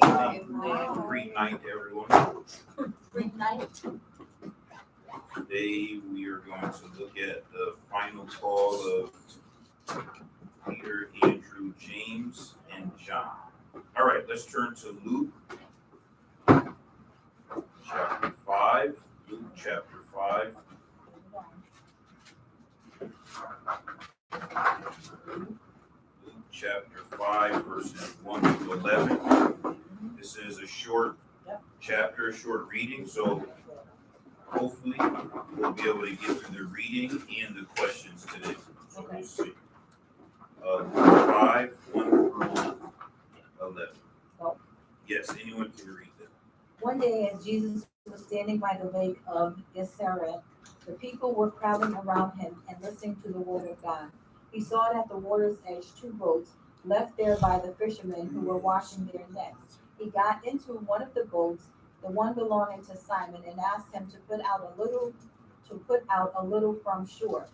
evening. Great night, everyone. Great night. Today we are going to look at the final call of Peter, Andrew, James, and John. All right, let's turn to Luke chapter 5. Luke chapter 5. Luke chapter 5, verses 1 to 11. This is a short chapter, short reading, so hopefully we'll be able to get through the reading and the questions today. So we'll see. Luke 5, 1 through 11. Yes, anyone can read that. One day, as Jesus was standing by the lake of Gennesaret, the people were crowding around him and listening to the word of God. He saw at the water's edge two boats left there by the fishermen who were washing their nets. He got into one of the boats, the one belonging to Simon, and asked him to put out a little from shore.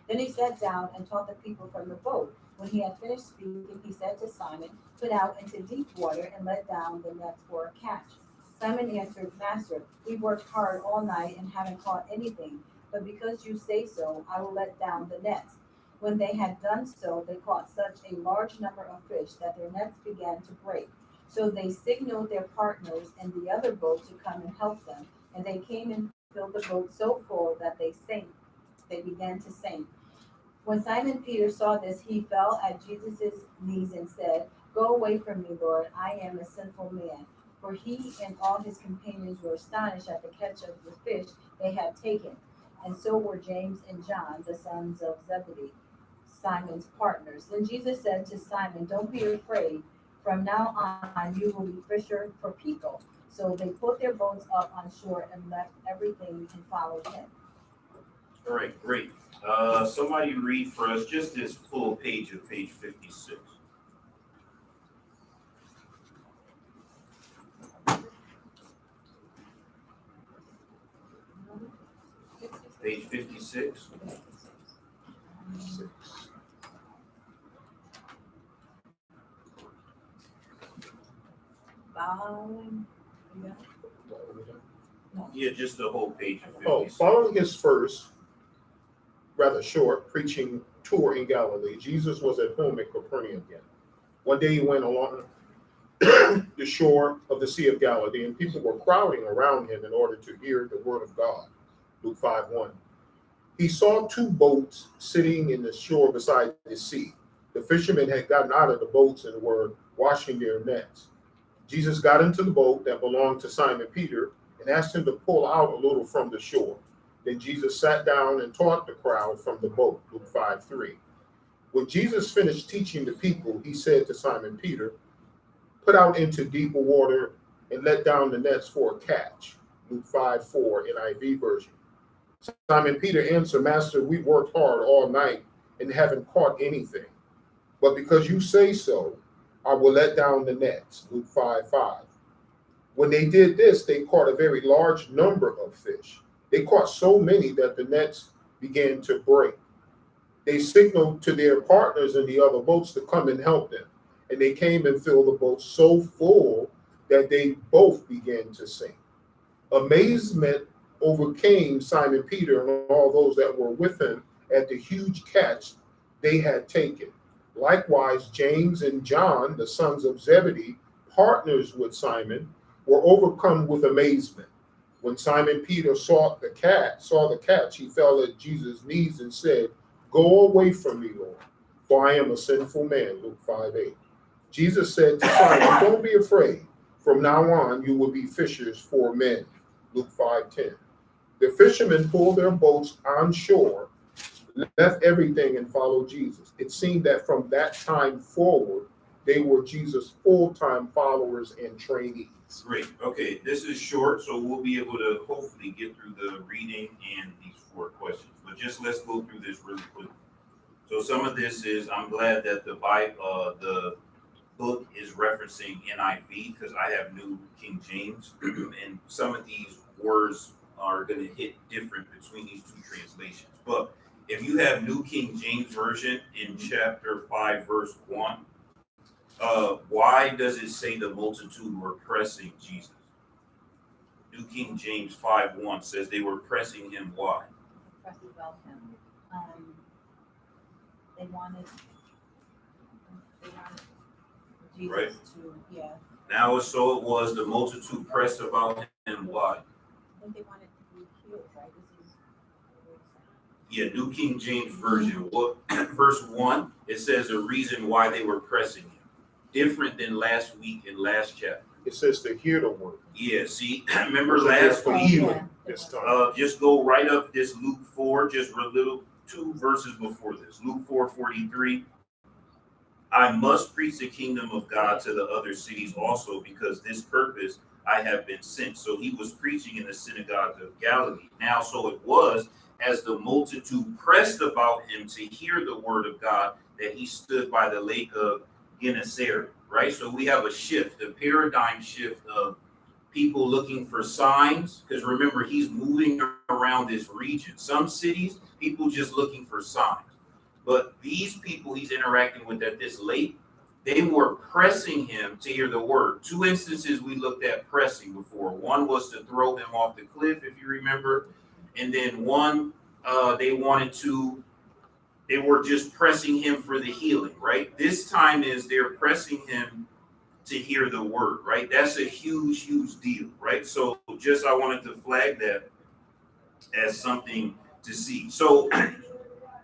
Then he sat down and taught the people from the boat. When he had finished speaking, he said to Simon, "Put out into deep water and let down the nets for a catch." Simon answered, "Master, we worked hard all night and haven't caught anything, but because you say so, I will let down the nets." When they had done so, they caught such a large number of fish that their nets began to break. So they signaled their partners in the other boat to come and help them, and they came and filled the boat so full that they began to sink. When Simon Peter saw this, he fell at Jesus' knees and said, "Go away from me, Lord, I am a sinful man." For he and all his companions were astonished at the catch of the fish they had taken. And so were James and John, the sons of Zebedee, Simon's partners. Then Jesus said to Simon, "Don't be afraid. From now on, you will be fisher for people." So they put their boats up on shore and left everything and followed him. All right, great. Somebody read for us just this full page of page 56. Page 56. Yeah, just the whole page of 56. Following his first, rather short, preaching tour in Galilee, Jesus was at home at Capernaum again. One day he went along the shore of the Sea of Galilee, and people were crowding around him in order to hear the word of God. Luke 5:1. He saw two boats sitting in the shore beside the sea. The fishermen had gotten out of the boats and were washing their nets. Jesus got into the boat that belonged to Simon Peter and asked him to pull out a little from the shore. Then Jesus sat down and taught the crowd from the boat. Luke 5:3. When Jesus finished teaching the people, he said to Simon Peter, "Put out into deeper water and let down the nets for a catch." Luke 5:4 NIV version. Simon Peter answered, "Master, we worked hard all night and haven't caught anything. But because you say so, I will let down the nets." Luke 5:5. When they did this, they caught a very large number of fish. They caught so many that the nets began to break. They signaled to their partners in the other boats to come and help them. And they came and filled the boat so full that they both began to sink. Amazement overcame Simon Peter and all those that were with him at the huge catch they had taken. Likewise, James and John, the sons of Zebedee, partners with Simon, were overcome with amazement. When Simon Peter saw the catch, he fell at Jesus' knees and said, "Go away from me, Lord, for I am a sinful man." Luke 5:8. Jesus said to Simon, "Don't be afraid. From now on, you will be fishers for men." Luke 5:10. The fishermen pulled their boats on shore, left everything, and followed Jesus. It seemed that from that time forward, they were Jesus' full-time followers and trainees. Great. Okay, this is short, so we'll be able to hopefully get through the reading and these 4 questions. But just let's go through this really quick. So some of this is, I'm glad that the book is referencing NIV because I have New King James, and some of these words are going to hit different between these 2 translations. But if you have New King James Version in chapter 5, verse 1, Why does it say the multitude were pressing Jesus? New King James 5:1 says they were pressing him. Why? Pressing about him. They wanted Jesus Right. to, yeah. Now so it was the multitude pressed about him. Why? I think they wanted to be healed, right? This is Yeah, New King James Version. What verse 1? It says a reason why they were pressing him. Different than last week and last chapter. It says to hear the word. Yeah, see, remember Wasn't there last for week? healing this time. Just go right up this Luke 4, just a little 2 verses before this. Luke 4:43. I must preach the kingdom of God to the other cities also, because this purpose I have been sent. So he was preaching in the synagogue of Galilee. Now, so it was as the multitude pressed about him to hear the word of God that he stood by the lake of Gennesaret, right? So we have a shift, a paradigm shift of people looking for signs, because remember, he's moving around this region. Some cities, people just looking for signs. But these people he's interacting with at this lake, they were pressing him to hear the word. 2 instances we looked at pressing before. One was to throw him off the cliff, if you remember. And then one, they were just pressing him for the healing, right? This time is they're pressing him to hear the word, right? That's a huge, huge deal, right? So just I wanted to flag that as something to see. So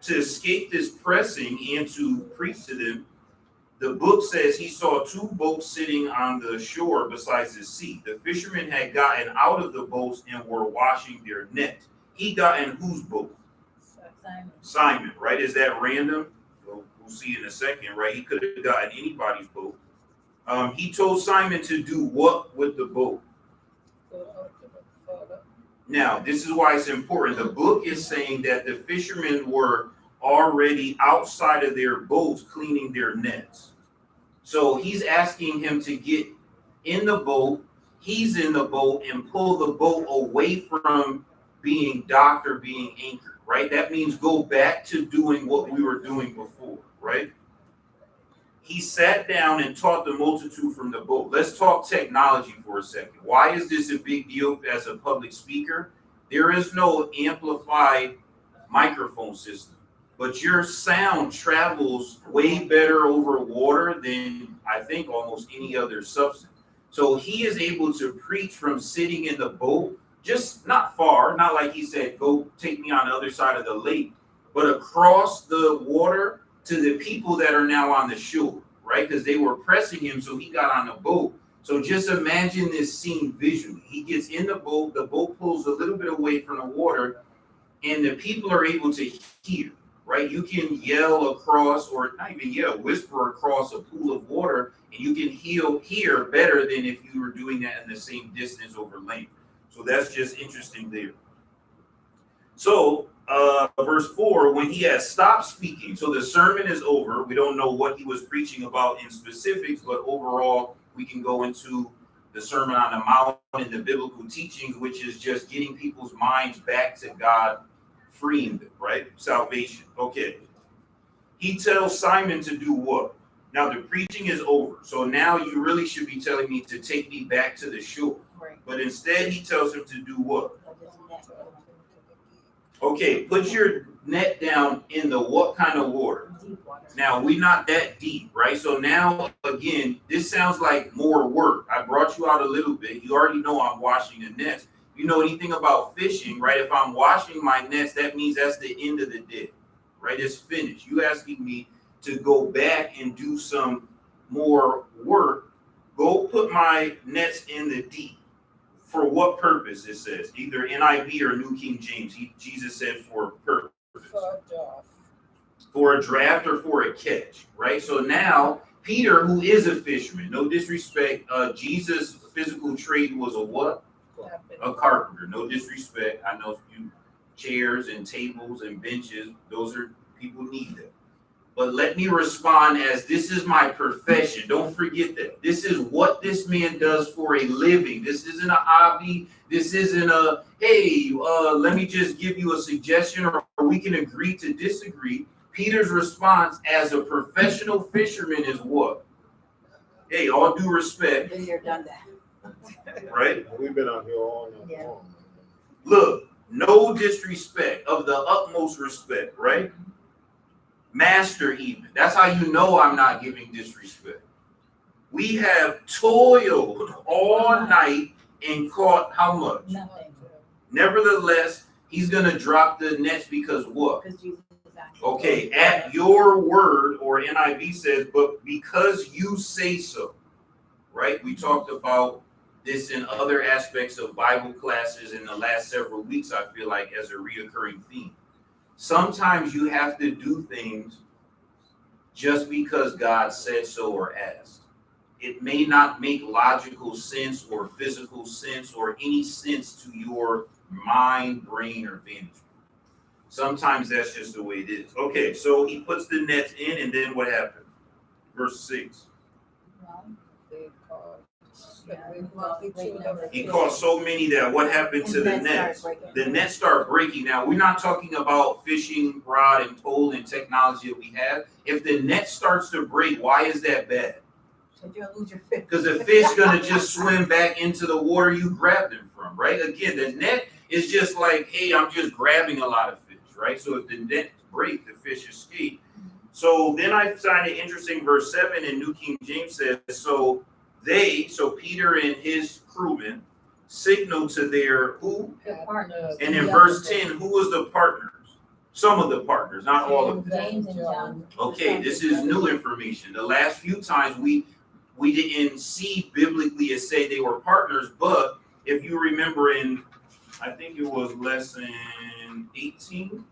to escape this pressing and to preach to them, the book says he saw 2 boats sitting on the shore beside the sea. The fishermen had gotten out of the boats and were washing their nets. He got in whose boat? Simon, right? Is that random? We'll see in a second, right? He could have gotten anybody's boat. He told Simon to do what with the boat? Now, this is why it's important. The book is saying that the fishermen were already outside of their boats cleaning their nets. So he's asking him to get in the boat. He's in the boat and pull the boat away from being docked or being anchored, right? That means go back to doing what we were doing before, right? He sat down and taught the multitude from the boat. Let's talk technology for a second. Why is this a big deal as a public speaker? There is no amplified microphone system, but your sound travels way better over water than I think almost any other substance. So he is able to preach from sitting in the boat, just not far, not like he said, go take me on the other side of the lake, but across the water to the people that are now on the shore, right? Because they were pressing him, so he got on the boat. So just imagine this scene visually. He gets in the boat pulls a little bit away from the water, and the people are able to hear, right? You can yell across, or not even yell, whisper across a pool of water, and you can hear better than if you were doing that in the same distance over length. So that's just interesting there. So verse 4, when he has stopped speaking, so the sermon is over. We don't know what he was preaching about in specifics, but overall, we can go into the Sermon on the Mount and the biblical teachings, which is just getting people's minds back to God, freeing them, right? Salvation. Okay. He tells Simon to do what? Now the preaching is over. So now you really should be telling me to take me back to the shore. Right. But instead he tells him to do what? Okay, put your net down in the what kind of water? Deep water. Now, we're not that deep, right? So now, again, this sounds like more work. I brought you out a little bit. You already know I'm washing the nets. You know anything about fishing, right? If I'm washing my nets, that means that's the end of the day, right? It's finished. You asking me to go back and do some more work. Go put my nets in the deep. For what purpose, it says, either NIV or New King James. Jesus said for a purpose. For a draft or for a catch, right? So now, Peter, who is a fisherman, no disrespect, Jesus' physical trade was a what? A carpenter, no disrespect. I know you chairs and tables and benches, those are, people need them. But let me respond as this is my profession. Don't forget that. This is what this man does for a living. This isn't a hobby. This isn't a, hey, let me just give you a suggestion or we can agree to disagree. Peter's response as a professional fisherman is what? Hey, all due respect, Been there, done that. right? We've been out here all night Yeah. long. Look, no disrespect, of the utmost respect, right? Master, even. That's how you know I'm not giving disrespect. We have toiled all night and caught how much? Nothing, Nevertheless, he's going to drop the nets because what? because Jesus is out. Okay, at your word, or NIV says, but because you say so, right? We talked about this in other aspects of Bible classes in the last several weeks, I feel like, as a reoccurring theme. Sometimes you have to do things just because God said so or asked. It may not make logical sense or physical sense or any sense to your mind, brain, or vantage. Sometimes that's just the way it is. Okay, so he puts the nets in, and then what happened? Verse 6. He caught so many that what happened to the nets? The nets start breaking. Now, we're not talking about fishing rod and pole and technology that we have. If the net starts to break, why is that bad? You'll lose your fish. Because the fish gonna just swim back into the water you grabbed them from, right? Again, the net is just like, hey, I'm just grabbing a lot of fish, right? So if the net break, the fish escape. So then I find it interesting, verse 7 in New King James says, so Peter and his crewmen signaled to their who? Their partners. And in verse 10, who was the partners? Some of the partners, not all of them. James and John. Okay, this is new information. The last few times we didn't see biblically as say they were partners, but if you remember in, I think it was lesson 18,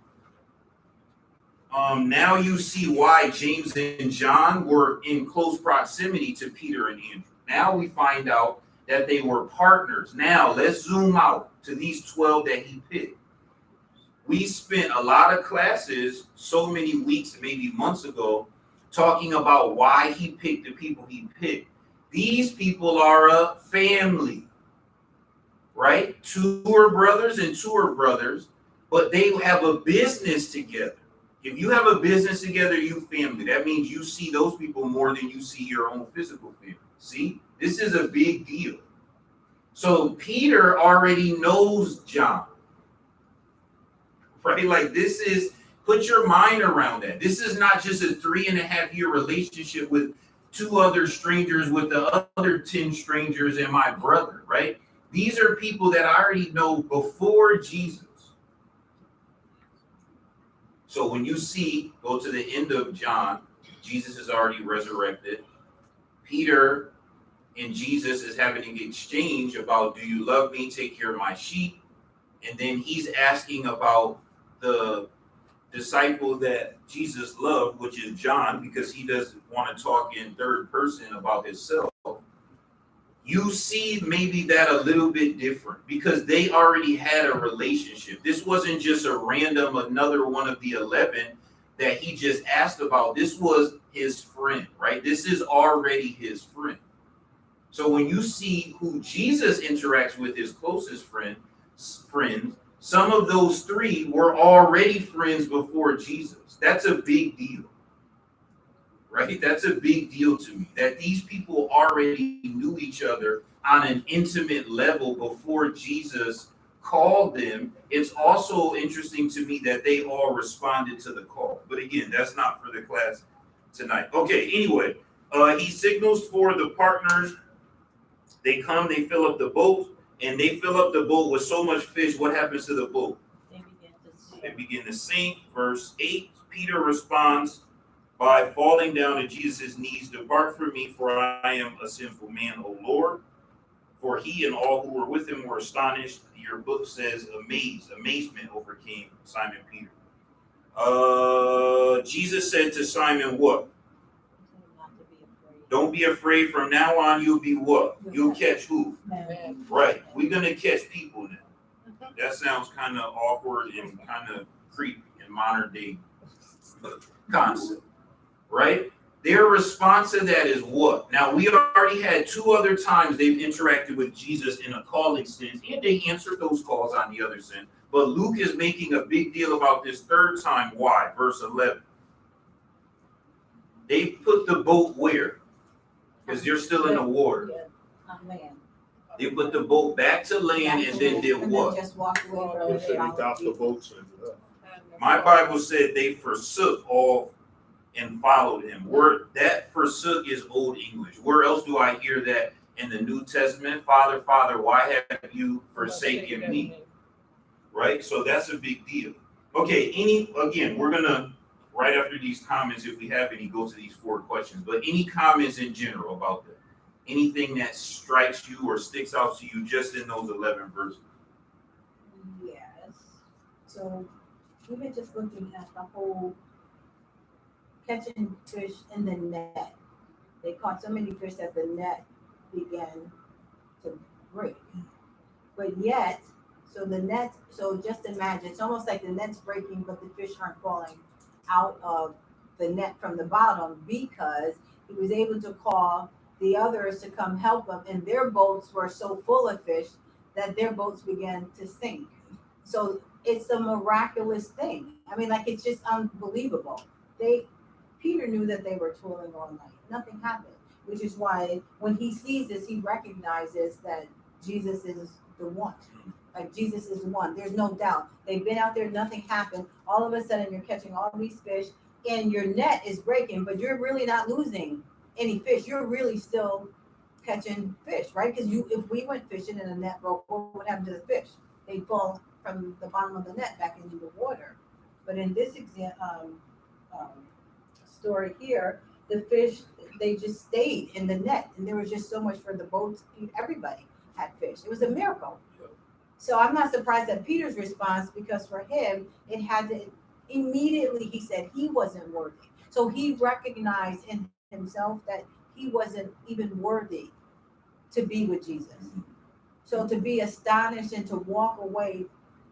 now you see why James and John were in close proximity to Peter and Andrew. Now we find out that they were partners. Now let's zoom out to these 12 that he picked. We spent a lot of classes so many weeks, maybe months ago, talking about why he picked the people he picked. These people are a family, right? 2 are brothers and 2 are brothers, but they have a business together. If you have a business together, you family. That means you see those people more than you see your own physical family. See, this is a big deal. So Peter already knows John, right? Like this is, put your mind around that. This is not just a 3.5-year relationship with 2 other strangers, with the other 10 strangers and my brother, right? These are people that I already know before Jesus. So when you see, go to the end of John, Jesus is already resurrected. Peter and Jesus is having an exchange about, do you love me? Take care of my sheep. And then he's asking about the disciple that Jesus loved, which is John, because he doesn't want to talk in third person about himself. You see maybe that a little bit different because they already had a relationship. This wasn't just a random, another one of the 11 that he just asked about. This was his friend, right? This is already his friend. So when you see who Jesus interacts with, his closest friends, some of those 3 were already friends before Jesus. That's a big deal. Right? That's a big deal to me, that these people already knew each other on an intimate level before Jesus called them. It's also interesting to me that they all responded to the call. But again, that's not for the class tonight. Okay, anyway, he signals for the partners. They come, they fill up the boat, and they fill up the boat with so much fish. What happens to the boat? They begin to sink. Verse 8, Peter responds by falling down at Jesus' knees, depart from me, for I am a sinful man, O Lord. For he and all who were with him were astonished. Your book says amazement overcame Simon Peter. Jesus said to Simon, what? Don't be afraid. From now on, you'll be what? You'll catch who? Right. We're going to catch people now. That sounds kind of awkward and kind of creepy in modern day concept. Right? Their response to that is what? Now, we already had 2 other times they've interacted with Jesus in a calling sense, and they answered those calls on the other sense. But Luke is making a big deal about this 3rd time. Why? Verse 11. They put the boat where? because they're still in the water. Yeah, on land. They put the boat back to land and then did And what? then just walked away from They it. said he docked the boats and, My Bible said they forsook all and followed him. Word that forsook is Old English. Where else do I hear that in the New Testament? Father, Father, why have you forsaken me? Right? So that's a big deal. Okay, again, we're gonna right after these comments, if we have any, go to these 4 questions. But any comments in general about that? Anything that strikes you or sticks out to you just in those 11 verses? Yes. So even just looking at the whole catching fish in the net, they caught so many fish that the net began to break. But yet, so just imagine, it's almost like the net's breaking, but the fish aren't falling out of the net from the bottom because he was able to call the others to come help him, and their boats were so full of fish that their boats began to sink. So it's a miraculous thing. I mean, like, it's just unbelievable. Peter knew that they were toiling all night. Nothing happened, which is why when he sees this, he recognizes that Jesus is the one. Like, Jesus is the one. There's no doubt. They've been out there, nothing happened. All of a sudden, you're catching all these fish, and your net is breaking, but you're really not losing any fish. You're really still catching fish, right? Because if we went fishing and a net broke, what would happen to the fish? They'd fall from the bottom of the net back into the water. But in this story here, the fish, they just stayed in the net, and there was just so much for the boats. Everybody had fish. It was a miracle. So I'm not surprised at Peter's response, because for him, it had to immediately, he said he wasn't worthy. So he recognized in himself that he wasn't even worthy to be with Jesus. So to be astonished and to walk away,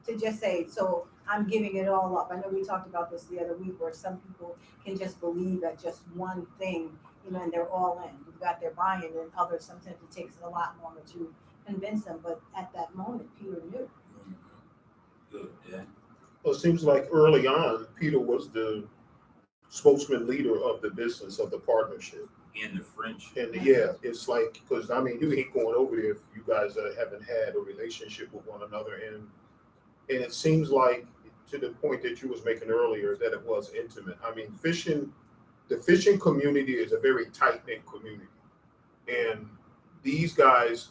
to just say, so I'm giving it all up. I know we talked about this the other week, where some people can just believe at just one thing, and they're all in. You've got their buy-in, and others, sometimes it takes a lot longer to convince them. But at that moment, Peter knew. Good, yeah. well, it seems like early on, Peter was the spokesman leader of the business of the partnership. In the French. And yeah, it's like, because I mean, you ain't going over there if you guys haven't had a relationship with one another. And it seems like, to the point that you was making earlier, that it was intimate. I mean, the fishing community is a very tight-knit community. And these guys,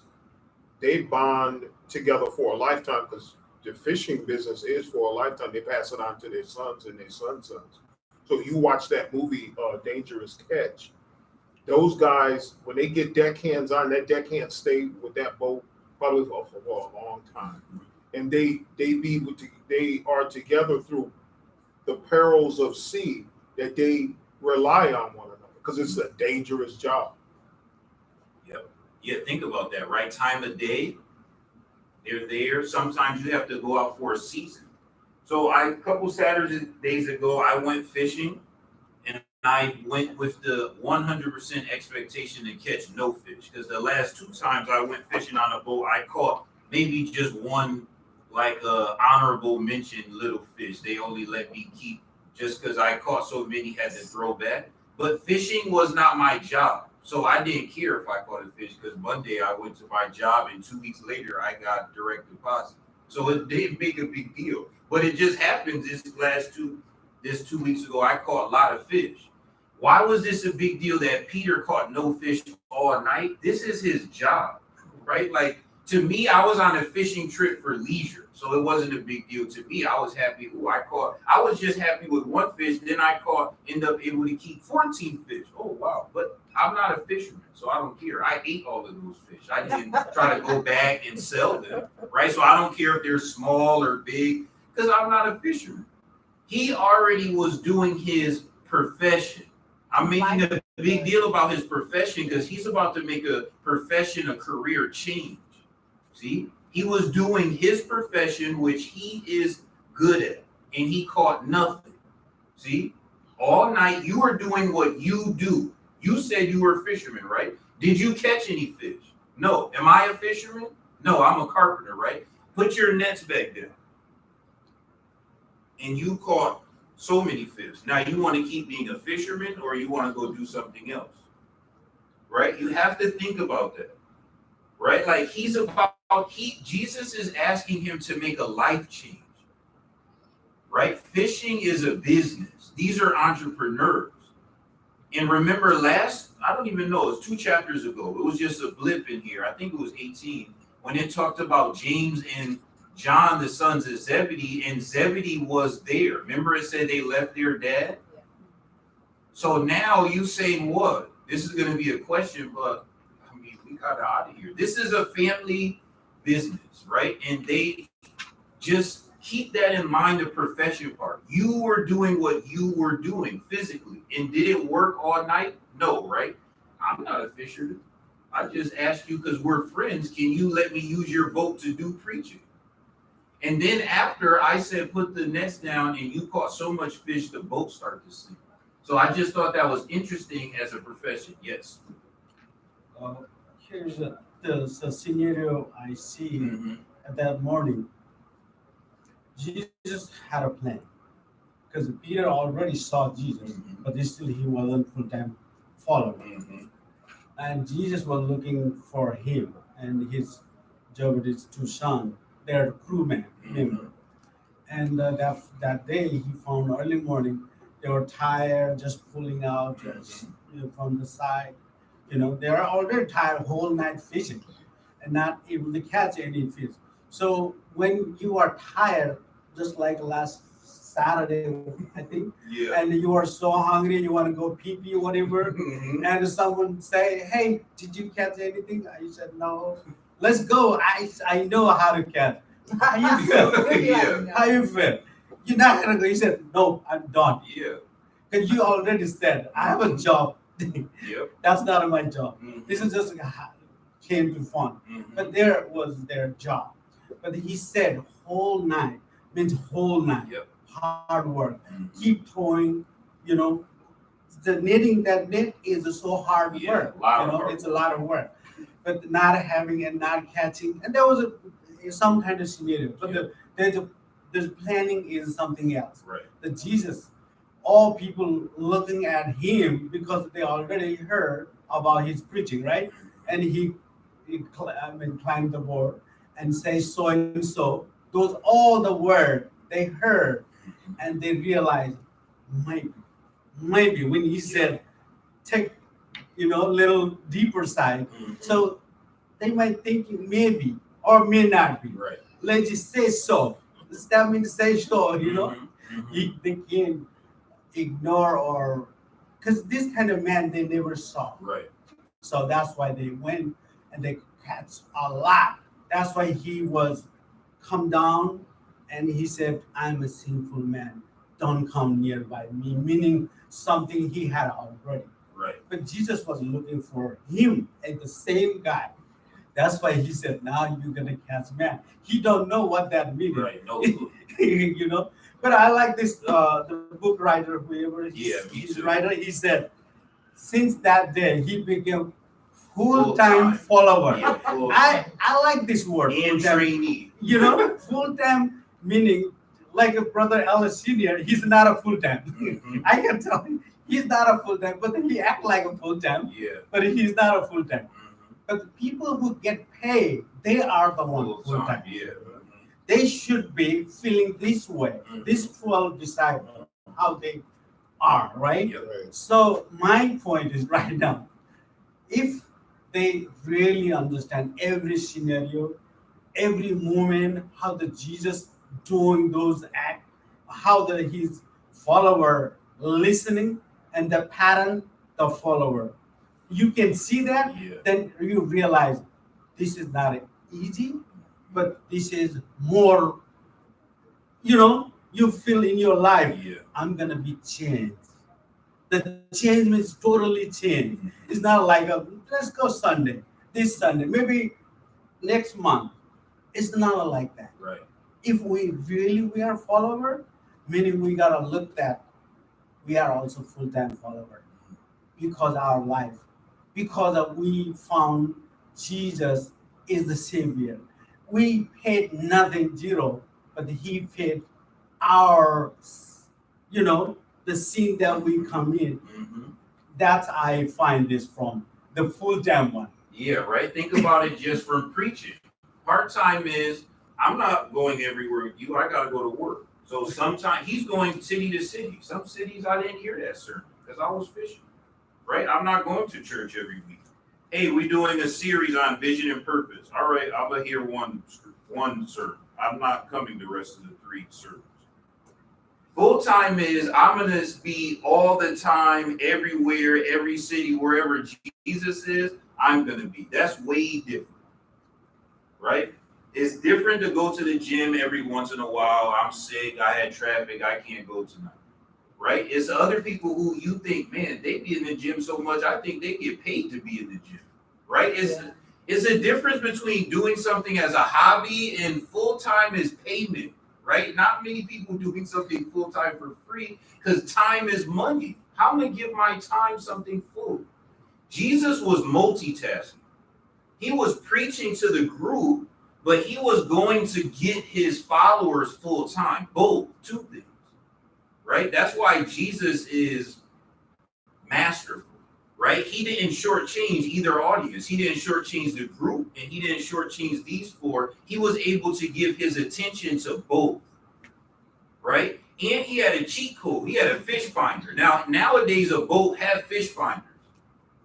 they bond together for a lifetime, because the fishing business is for a lifetime. They pass it on to their sons and their sons' sons. So you watch that movie, Dangerous Catch. Those guys, when they get deckhands on, that deckhand stay with that boat probably for a long time. And they are together through the perils of sea, that they rely on one another, because it's a dangerous job. Yep. Yeah, think about that, right? Time of day, they're there. Sometimes you have to go out for a season. So a couple Saturdays ago, I went fishing, and I went with the 100% expectation to catch no fish, because the last 2 times I went fishing on a boat, I caught maybe just one, like honorable mention little fish. They only let me keep, just because I caught so many, had to throw back. But fishing was not my job, so I didn't care if I caught a fish, because Monday I went to my job, and 2 weeks later I got direct deposit. So it didn't make a big deal. But it just happens this 2 weeks ago, I caught a lot of fish. Why was this a big deal that Peter caught no fish all night? This is his job, right? Like, to me, I was on a fishing trip for leisure, so it wasn't a big deal to me. I was happy. I was just happy with 1 fish. Then I ended up able to keep 14 fish. Oh, wow. But I'm not a fisherman, so I don't care. I ate all of those fish. I didn't try to go back and sell them, right? So I don't care if they're small or big, because I'm not a fisherman. He already was doing his profession. I'm making a big deal about his profession, because he's about to make a profession, a career change. See, he was doing his profession, which he is good at, and he caught nothing. See, all night you were doing what you do. You said you were a fisherman, right? Did you catch any fish? No. Am I a fisherman? No, I'm a carpenter, right? Put your nets back down. And you caught so many fish. Now you want to keep being a fisherman, or you want to go do something else? right? You have to think about that, right? Like Jesus is asking him to make a life change, right? Fishing is a business. These are entrepreneurs. And remember I don't even know, it was 2 chapters ago. It was just a blip in here. I think it was 18 when it talked about James and John, the sons of Zebedee, and Zebedee was there. Remember it said they left their dad? So now you saying what? This is going to be a question, but I mean, we got out of here. This is a family business, right? And they just keep that in mind, the profession part. You were doing what you were doing physically. And did it work all night? No, right? I'm not a fisherman. I just asked you because we're friends. Can you let me use your boat to do preaching? And then after I said, put the nets down and you caught so much fish, the boat started to sink. So I just thought that was interesting as a profession. Yes. Here's the scenario I see Mm-hmm. at that morning. Jesus had a plan because Peter already saw Jesus, Mhm. but he wasn't full-time follower. Mm-hmm. And Jesus was looking for him and his Zebedee's 2 sons. They're crewmen, remember. And that day he found early morning they were tired, just pulling out just, from the side. They are already tired whole night fishing and not able to catch any fish. So when you are tired, just like last Saturday, I think, Yeah. and you are so hungry, you want to go pee pee, whatever, Mhm. and someone say, "Hey, did you catch anything?" I said, "No." Let's go. I know how to catch. How you feel? Yeah. How you feel? You're not gonna go. You said, "No, I'm done." Yeah. Because you already said, "I have a job." Yep. That's not my job. Mhm. This is just came to fun. Mhm. But there was their job. But he said whole night means whole night. Yep. Hard work. Mhm. Keep throwing, the knitting that knit is so hard Yeah, work. a lot of hard It's a lot of work. But not having and not catching, and there was some kind of scenario. But the planning is something else. Right. The Jesus, all people looking at him because they already heard about his preaching, right? And he climbed the board and say so and so. Those all the word they heard, and they realized maybe when he said take little deeper side, Mhm. so they might think maybe or may not be. Right. Let's just say so. That means say so. Mhm. Mhm. They can't ignore or because this kind of man they never saw. Right. So that's why they went and they catch a lot. That's why he was come down and he said, "I'm a sinful man. Don't come nearby me," meaning something he had already. Right. But Jesus was looking for him and the same guy. That's why he said, "Now you're gonna catch man." He don't know what that means. Right. No clue. But I like this the book writer, whoever Yeah, me he's too. writer, he said since that day he became Full-time. full-time follower. Yeah, full I like this word and full-time. trainee. Full-time meaning like a brother Ellis Senior, he's not a full-time. Mhm. I can tell you, he's not a full-time, but he act like a full-time, Yeah. but he's not a full-time. Mhm. But the people who get paid, they are the one Full-time. full-time. Yeah. They should be feeling this way. Mhm. This 12 disciples, how they are, right? Yep. Right. So my point is right now, if they really understand every scenario, every moment, how the Jesus doing those act, how his follower listening, and the pattern the follower, you can see that. Yeah. Then you realize this is not easy, but this is more. You feel in your life, Yeah. I'm gonna be changed. The change means totally change. It's not like let's go Sunday, this Sunday, maybe next month. It's not like that. Right. If we are follower, meaning we gotta look that we are also full-time follower because our life, because we found Jesus is the Savior. We paid nothing, zero, but He paid our, the sin that we come in. Mhm. That's I find this from. the full-time one. Yeah, right. Think about it just from preaching. Part-time is I'm not going everywhere with you. I gotta go to work. So sometimes he's going city to city. Some cities I didn't hear that sermon because I was fishing. Right? I'm not going to church every week. Hey, we're doing a series on vision and purpose. All right, I'm gonna hear one sermon. I'm not coming the rest of the 3 sermons. Full time is I'm gonna be all the time, everywhere, every city, wherever Jesus is, I'm gonna be. That's way different, right? It's different to go to the gym every once in a while. I'm sick, I had traffic, I can't go tonight. Right? It's other people who you think, man, they be in the gym so much, I think they get paid to be in the gym. Right? It's a difference between doing something as a hobby and full time is payment. Right? Not many people doing something full time for free because time is money. How am I gonna give my time something full? Jesus was multitasking. He was preaching to the group, but he was going to get his followers full time. Both, 2 things. Right? That's why Jesus is masterful. Right? He didn't shortchange either audience. He didn't shortchange the group, and he didn't shortchange these 4. He was able to give his attention to both. Right? And he had a cheat code. He had a fish finder. Now, nowadays, a boat have fish finders.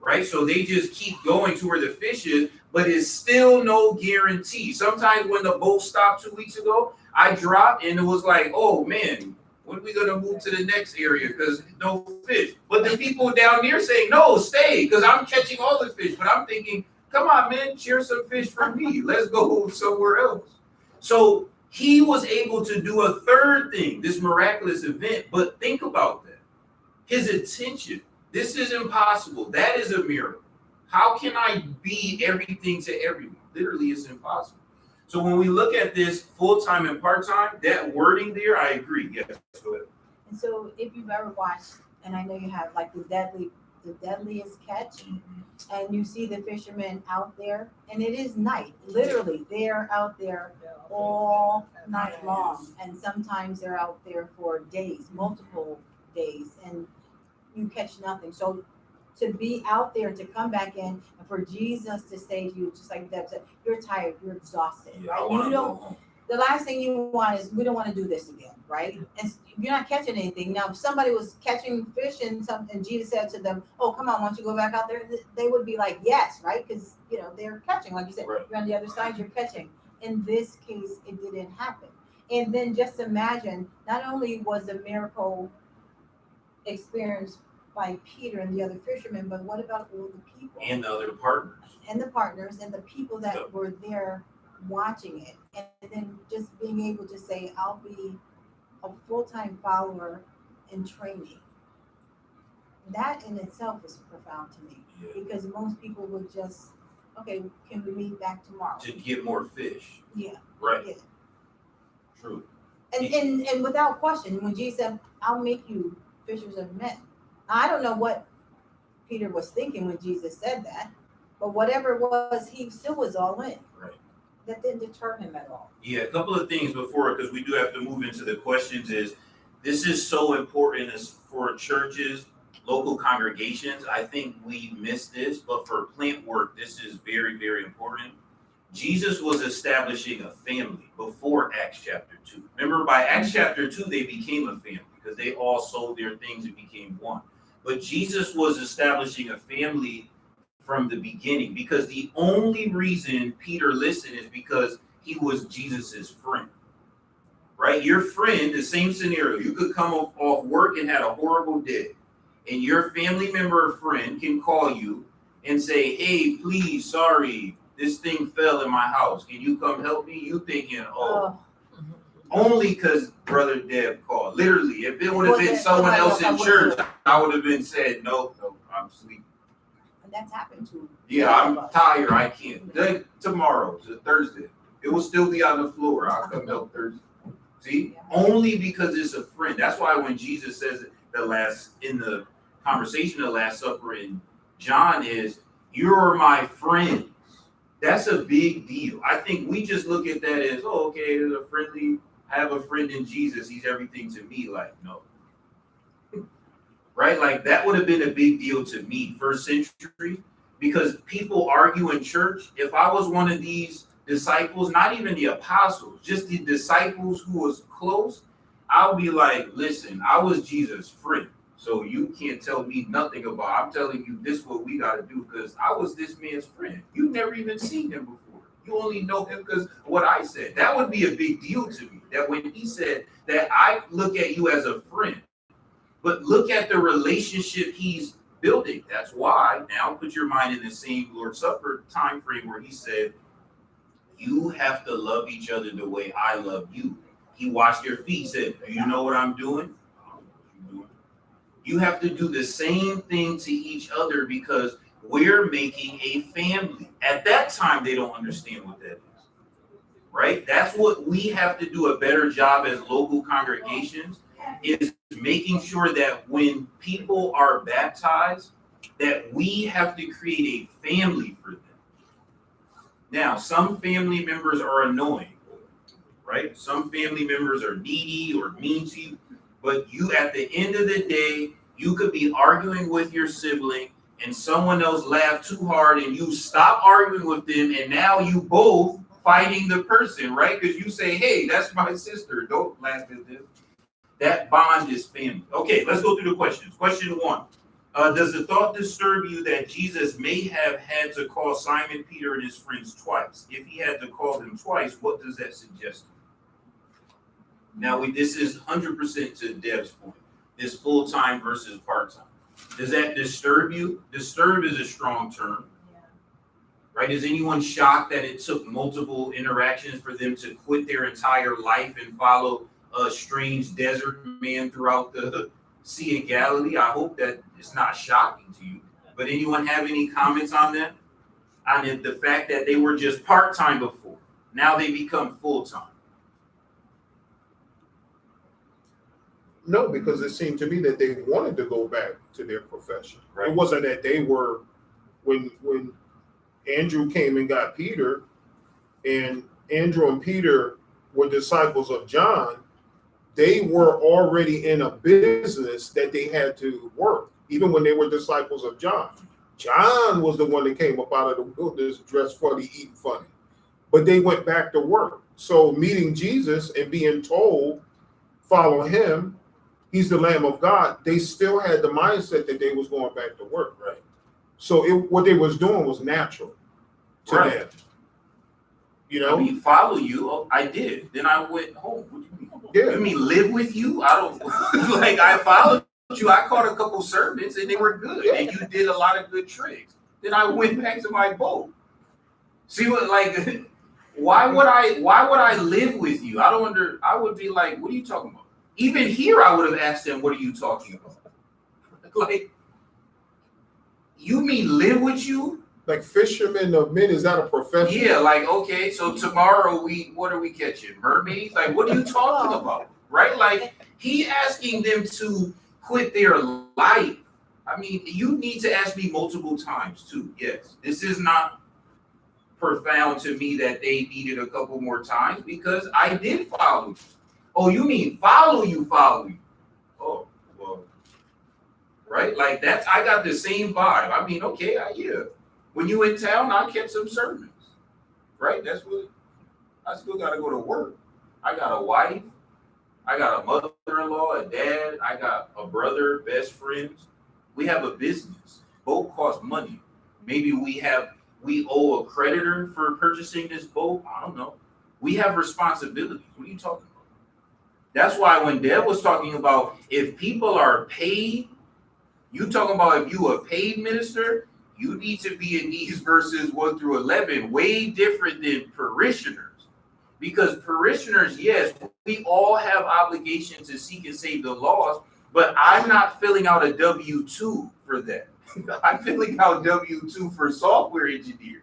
Right? So they just keep going to where the fish is, but it's still no guarantee. Sometimes when the boat stopped 2 weeks ago, I dropped and it was like, oh man, when are we going to move to the next area? Because no fish. But the people down there saying, no, stay, because I'm catching all the fish. But I'm thinking, come on, man, share some fish for me. Let's go somewhere else. So he was able to do a third thing, this miraculous event. But think about that. His attention. This is impossible. That is a miracle. How can I be everything to everyone? Literally, it's impossible. So when we look at this full-time and part-time, that wording there, I agree. Yes, go ahead. And so if you've ever watched, and I know you have, like the deadliest catch, and you see the fishermen out there, and it is night. Literally, they're out there all night long, and sometimes they're out there for days, multiple days, and you catch nothing. So to be out there, to come back in, and for Jesus to say to you, just like Deb said, you're tired, you're exhausted, Yeah, I right? wanna You go don't. home. The last thing you want is we don't want to do this again, right? And you're not catching anything. Now, if somebody was catching fish and Jesus said to them, "Oh, come on, why don't you go back out there?" They would be like, "Yes," right? Because they're catching, like you said, Right. you're on the other side, you're catching. In this case, it didn't happen. And then just imagine, not only was the miracle experienced by Peter and the other fishermen, but what about all the people And the other partners. and the partners and the people that Yep. were there watching it, and then just being able to say, I'll be a full-time follower in training. That in itself is profound to me, Yeah. because most people would just, okay, can we meet back tomorrow? To get more fish. Yeah. Right. Yeah. True. And without question, when Jesus said, I'll make you fishers of men. I don't know what Peter was thinking when Jesus said that, but whatever it was, he still was all in. Right. That didn't deter him at all. Yeah, a couple of things before, because we do have to move into the questions, is this is so important as for churches, local congregations. I think we miss this, but for plant work, this is very, very important. Jesus was establishing a family before Acts chapter 2. Remember, by Acts chapter 2, they became a family because they all sold their things and became one. But Jesus was establishing a family from the beginning, because the only reason Peter listened is because he was Jesus's friend. Right? Your friend, the same scenario, you could come off work and had a horrible day, and your family member or friend can call you and say, hey, please, sorry, this thing fell in my house. Can you come help me? You thinking, only because Brother Dev called. Literally, if it would have been someone else in church, I would have been said, no, I'm sleeping. And that's happened to Yeah, I'm tired. I can't. Then tomorrow, Thursday, it will still be on the floor. I'll come help Thursday. See, only because it's a friend. That's why when Jesus says in the conversation, the Last Supper in John is, "You're my friends." That's a big deal. I think we just look at that as, oh, okay, I have a friend in Jesus. He's everything to me. Like, no. Right? Like, that would have been a big deal to me. First century, because people argue in church. If I was one of these disciples, not even the apostles, just the disciples who was close, I'll be like, listen, I was Jesus' friend. So you can't tell me nothing about, I'm telling you this is what we got to do because I was this man's friend. You've never even seen him before. You only know him because what I said. That would be a big deal to me. That when he said that I look at you as a friend, but look at the relationship he's building. That's why now put your mind in the same Lord's Supper time frame where he said, you have to love each other the way I love you. He washed their feet, he said, do you know what I'm doing? You have to do the same thing to each other because we're making a family. At that time, they don't understand what that is, right? That's what we have to do a better job as local congregations is making sure that when people are baptized, that we have to create a family for them. Now, some family members are annoying, right? Some family members are needy or mean to you, but you, at the end of the day, you could be arguing with your sibling and someone else laughed too hard and you stop arguing with them and now you both fighting the person, right? Because you say, hey, that's my sister. Don't laugh at this. That bond is family. Okay, let's go through the questions. Question 1. Does the thought disturb you that Jesus may have had to call Simon Peter and his friends twice? If he had to call them twice, what does that suggest? Now, this is 100% to Deb's point. This full-time versus part-time. Does that disturb you? Disturb is a strong term. Right? Is anyone shocked that it took multiple interactions for them to quit their entire life and follow a strange desert man throughout the Sea of Galilee? I hope that it's not shocking to you. But anyone have any comments on that? On the fact that they were just part-time before. Now they become full-time. No, because it seemed to me that they wanted to go back to their profession. Right. It wasn't that they were, when Andrew came and got Peter, and Andrew and Peter were disciples of John, they were already in a business that they had to work, even when they were disciples of John. John was the one that came up out of the wilderness dressed funny, eating funny. But they went back to work. So meeting Jesus and being told, follow him, he's the Lamb of God, they still had the mindset that they was going back to work. Right. So what they was doing was natural to Right. them. You know? I mean, follow you. Oh, I did. Then I went home. What do you mean? Yeah. You mean live with you? I don't like. I followed you. I caught a couple sermons and they were good, Yeah. and you did a lot of good tricks. Then I went back to my boat. See what like? Why would I live with you? I would be like, what are you talking about? Even here, I would have asked them, what are you talking about? Like, you mean live with you? Like fishermen of men, is that a profession? Yeah, like, okay, so tomorrow what are we catching? Mermaids? Like, what are you talking about? Right? Like, he asking them to quit their life. I mean, you need to ask me multiple times too. Yes, this is not profound to me that they needed a couple more times because I did follow you. Oh, you mean follow you? Oh, well, right? Like that's, I got the same vibe. I mean, okay, yeah. When you in town, I catch some sermons, right? That's what, I still got to go to work. I got a wife. I got a mother-in-law, a dad. I got a brother, best friends. We have a business. Boat costs money. Maybe we owe a creditor for purchasing this boat. I don't know. We have responsibilities. What are you talking about? That's why when Deb was talking about if people are paid, you talking about if you a paid minister, you need to be in these verses 1 through 11, way different than parishioners. Because parishioners, yes, we all have obligation to seek and save the lost, but I'm not filling out a W-2 for that. I'm filling out W-2 for software engineer.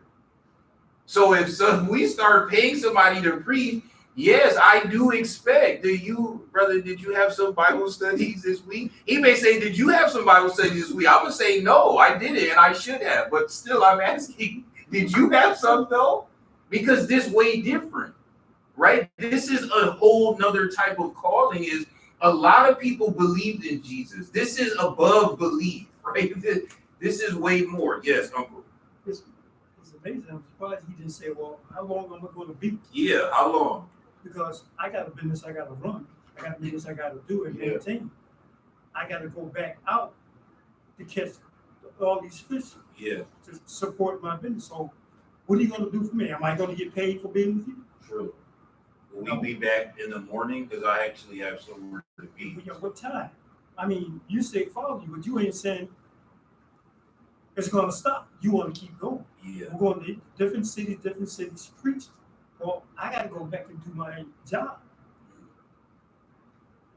So if we start paying somebody to preach, yes, I do expect. Did you have some Bible studies this week? He may say, did you have some Bible studies this week? I would say, no, I didn't, and I should have. But still, I'm asking, did you have some though? Because this way different, right? This is a whole nother type of calling. Is a lot of people believed in Jesus. This is above belief, right? This is way more. Yes, Uncle. It's amazing. I'm surprised he didn't say, well, how long am I going to be? Yeah, how long? Because I got a business I got to run. I got a business I got to do and Yeah. maintain. I got to go back out to catch all these fish Yeah, to support my business. So what are you going to do for me? Am I going to get paid for being with you? true. Will we be back in the morning? Because I actually have somewhere to be. Yeah, what time? I mean, you say follow you, but you ain't saying it's going to stop. You want to keep going. Yeah, I'm going to different cities preach. Well, I got to go back and do my job.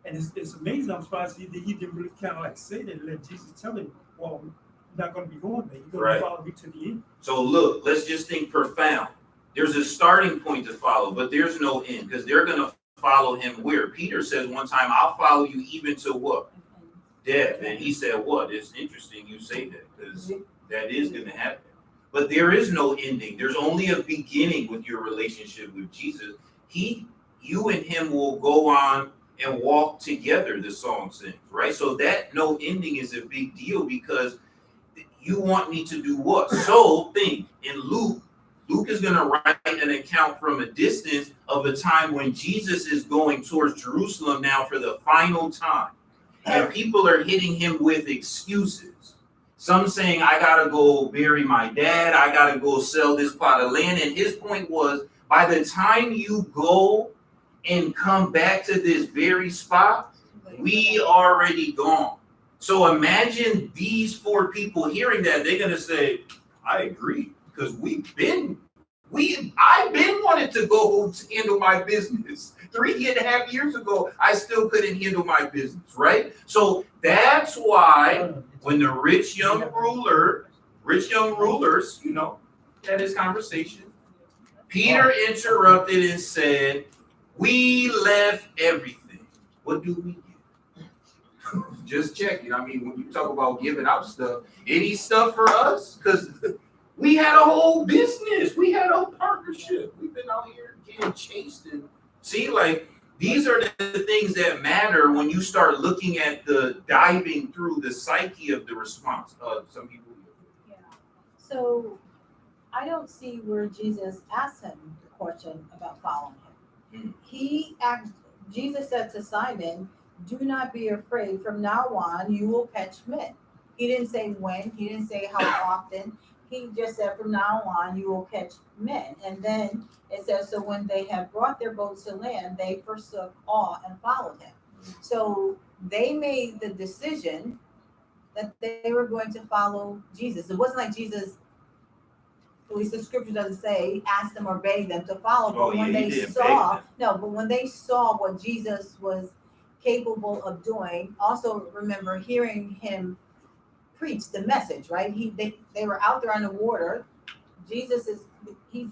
And it's amazing. I'm surprised he didn't really kind of like say that and let Jesus tell him, well, you're not going to be going there. You're going Right. to follow me to the end. so look, let's just think profound. There's a starting point to follow, but there's no end because they're going to follow him where? Peter says one time, I'll follow you even to what? Death. And he said, what? It's interesting you say that because that is going to happen. But there is no ending. There's only a beginning with your relationship with Jesus. You and him will go on and walk together, the song sings, right? So that no ending is a big deal because you want me to do what? So think in Luke is going to write an account from a distance of a time when Jesus is going towards Jerusalem now for the final time. And people are hitting him with excuses. Some saying, I got to go bury my dad. I got to go sell this plot of land. And his point was, by the time you go and come back to this very spot, we already gone. So imagine these four people hearing that. They're going to say, I agree. Because I've been wanting to go handle my business. 3.5 years ago, I still couldn't handle my business, right? So that's why when the rich young rulers, had this conversation, Peter interrupted and said, we left everything. What do we get? Just checking. I mean, when you talk about giving out stuff, any stuff for us? Because we had a whole business. We had a whole partnership. We've been out here getting chased. And see, like, these are the things that matter when you start looking at the diving through the psyche of the response of some people. Yeah. So I don't see where Jesus asked him the question about following him. Jesus said to Simon, do not be afraid. From now on, you will catch men. He didn't say when. He didn't say how often. He just said, from now on, you will catch men. And then it says, so when they had brought their boats to land, they forsook all and followed him. So they made the decision that they were going to follow Jesus. It wasn't like Jesus, at least the scripture doesn't say, asked them or begged them to follow. But when they saw, but when they saw what Jesus was capable of doing, also remember hearing him preach the message, right? They were out there on the water. He's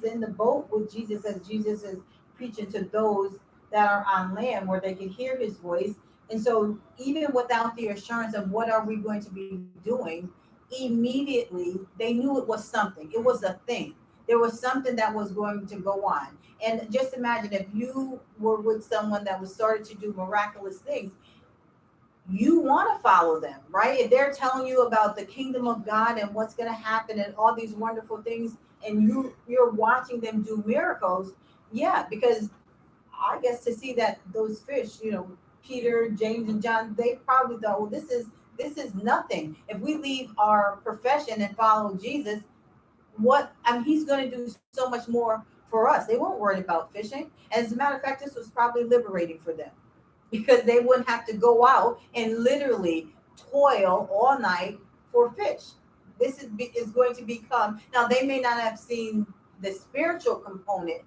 in the boat with Jesus as Jesus is preaching to those that are on land where they can hear his voice. And so even without the assurance of what are we going to be doing, immediately they knew it was something. It was a thing. There was something that was going to go on. And just imagine if you were with someone that was started to do miraculous things, you want to follow them, right? If they're telling you about the kingdom of God and what's going to happen and all these wonderful things, and you're watching them do miracles, yeah, because I guess to see that those fish, Peter, James, and John, they probably thought, well, this is nothing. If we leave our profession and follow Jesus, he's going to do so much more for us. They weren't worried about fishing. As a matter of fact, this was probably liberating for them, because they wouldn't have to go out and literally toil all night for fish. This is going to become, now they may not have seen the spiritual component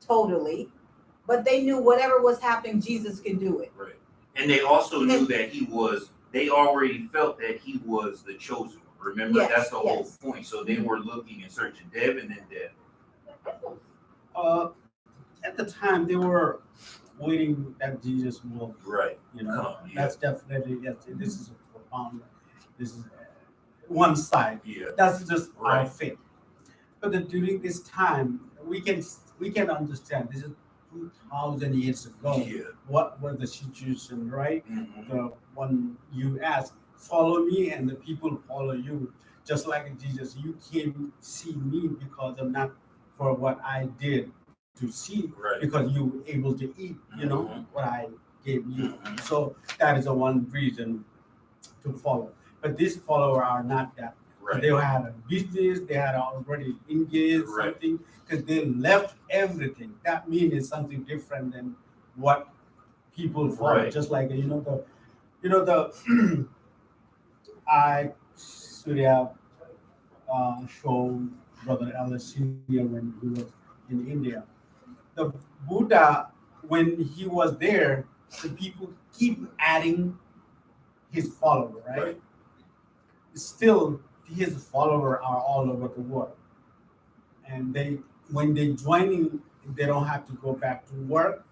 totally, but they knew whatever was happening, Jesus could do it. Right. And they also knew that they already felt that he was the chosen one. Remember, Yes, that's the whole yes. point. So they were looking and searching Deb and then Deb. At the time, they were waiting that Jesus will, Right. That's definitely, yes, this is a profound, this is one side. Yeah. That's just our Right. faith. But during this time, we can understand this is 2,000 years ago. Yeah. What were the situation, right? Mhm. The one you ask, follow me, and the people follow you. Just like Jesus, you came see me because of not for what I did to see, Right. because you were able to eat, Mhm. what I gave you. Mhm. So that is a one reason to follow. But these followers are not that. Right. They had a business, they had already engaged Right. something, because they left everything. That means something different than what people follow. Right. Just like the I should have shown Brother Alice Senior when he was in India. The Buddha, when he was there, the people keep adding his follower, right? Right. Still, his followers are all over the world, and when they joining, they don't have to go back to work.